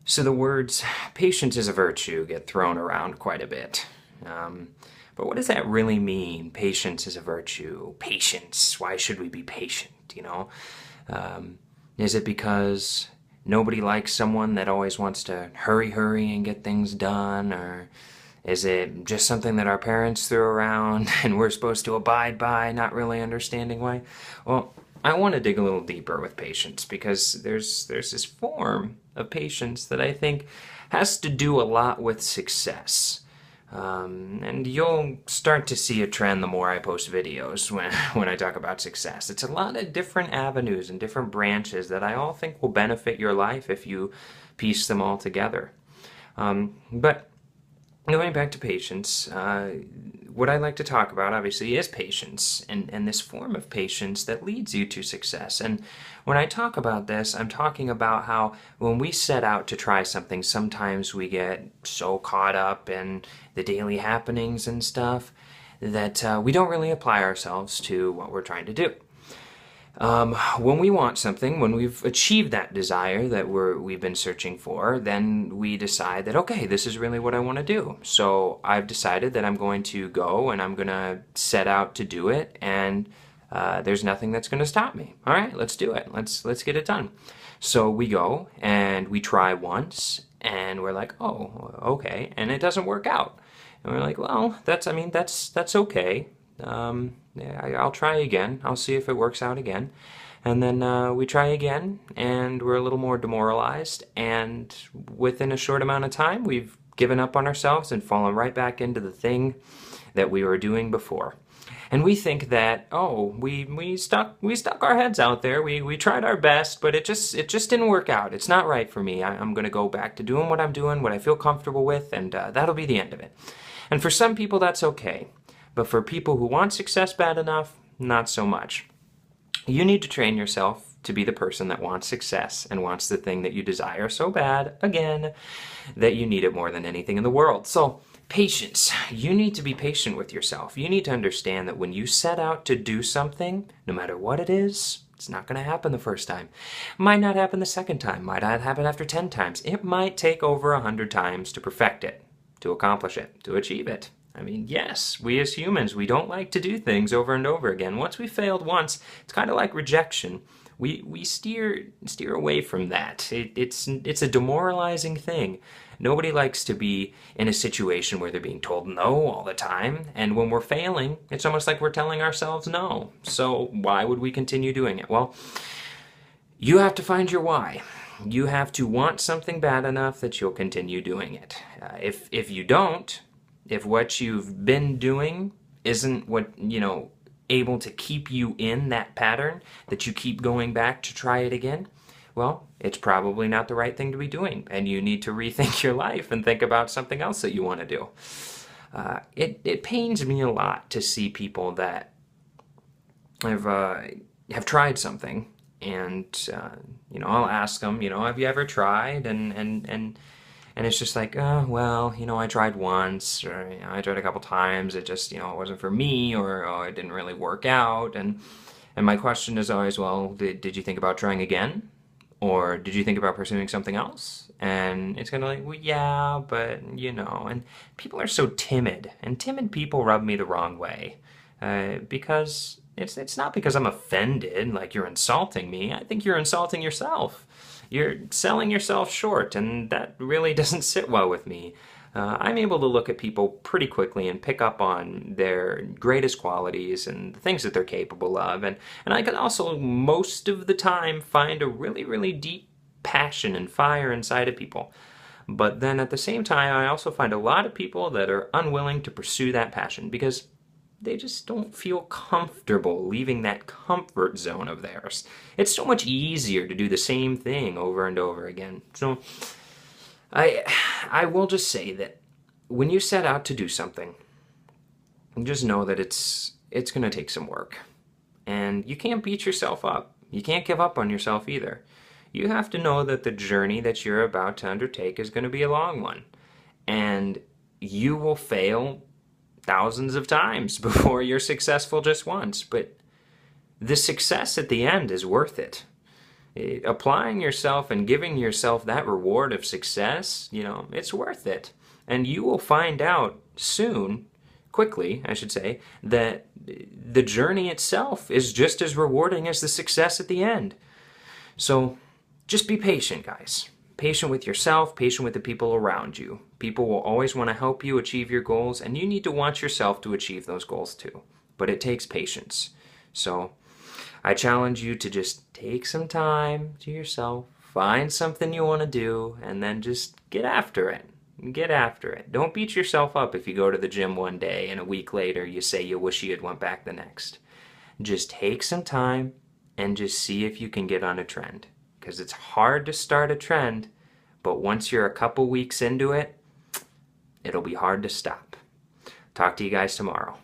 So the words patience is a virtue get thrown around quite a bit. But what does that really mean? Patience is a virtue. Patience. Why should we be patient? Is it because nobody likes someone that always wants to hurry, hurry and get things done? Or is it just something that our parents threw around and we're supposed to abide by, not really understanding why? Well, I want to dig a little deeper with patience because there's this form of patience that I think has to do a lot with success. And you'll start to see a trend the more I post videos when I talk about success. It's a lot of different avenues and different branches that I all think will benefit your life if you piece them all together. But going back to patience, what I like to talk about, obviously, is patience and this form of patience that leads you to success. And when I talk about this, I'm talking about how when we set out to try something, sometimes we get so caught up in the daily happenings and stuff that we don't really apply ourselves to what we're trying to do. When we want something, when we've achieved that desire that we've been searching for, then we decide that, okay, this is really what I want to do. So I've decided that I'm going to go and I'm going to set out to do it, and there's nothing that's going to stop me. All right, let's do it. Let's get it done. So we go and we try once, and we're like, oh, okay, and it doesn't work out. And we're like, well, that's okay. Yeah, I'll try again. I'll see if it works out again. And then we try again, and we're a little more demoralized. And within a short amount of time, we've given up on ourselves and fallen right back into the thing that we were doing before. And we think that, oh, we stuck our heads out there. We tried our best, but it just didn't work out. It's not right for me. I'm going to go back to doing what I'm doing, what I feel comfortable with, and that'll be the end of it. And for some people, that's okay. But for people who want success bad enough, not so much. You need to train yourself to be the person that wants success and wants the thing that you desire so bad, again, that you need it more than anything in the world. So, patience. You need to be patient with yourself. You need to understand that when you set out to do something, no matter what it is, it's not going to happen the first time. Might not happen the second time. Might not happen after 10 times. It might take over 100 times to perfect it, to accomplish it, to achieve it. I mean, yes, we as humans, we don't like to do things over and over again. Once we failed once, it's kind of like rejection. We steer away from that. It's a demoralizing thing. Nobody likes to be in a situation where they're being told no all the time. And when we're failing, it's almost like we're telling ourselves no. So why would we continue doing it? Well, you have to find your why. You have to want something bad enough that you'll continue doing it. If you don't, if what you've been doing isn't able to keep you in that pattern, that you keep going back to try it again, well, it's probably not the right thing to be doing, and you need to rethink your life and think about something else that you want to do. It pains me a lot to see people that have tried something, and I'll ask them, have you ever tried? And it's just like, oh, well, I tried once, or I tried a couple times. It just, it wasn't for me, or oh, it didn't really work out. And my question is always, well, did you think about trying again? Or did you think about pursuing something else? And it's kind of like, well, yeah, but, and people are so timid. And timid people rub me the wrong way. Because it's not because I'm offended, like you're insulting me. I think you're insulting yourself. You're selling yourself short, and that really doesn't sit well with me. I'm able to look at people pretty quickly and pick up on their greatest qualities and the things that they're capable of. And I can also, most of the time, find a really, really deep passion and fire inside of people. But then at the same time, I also find a lot of people that are unwilling to pursue that passion because they just don't feel comfortable leaving that comfort zone of theirs. It's so much easier to do the same thing over and over again. So I will just say that when you set out to do something, just know that it's going to take some work. And you can't beat yourself up. You can't give up on yourself either. You have to know that the journey that you're about to undertake is going to be a long one. And you will fail thousands of times before you're successful just once, but the success at the end is worth it. applying yourself and giving yourself that reward of success, it's worth it. And you will find out soon, quickly, I should say, that the journey itself is just as rewarding as the success at the end. So just be patient, guys. Patient with yourself, patient with the people around you. People will always want to help you achieve your goals, and you need to want yourself to achieve those goals too. But it takes patience. So I challenge you to just take some time to yourself, find something you want to do, and then just get after it. Get after it. Don't beat yourself up if you go to the gym one day and a week later you say you wish you had went back the next. Just take some time and just see if you can get on a trend. Because it's hard to start a trend, but once you're a couple weeks into it, it'll be hard to stop. Talk to you guys tomorrow.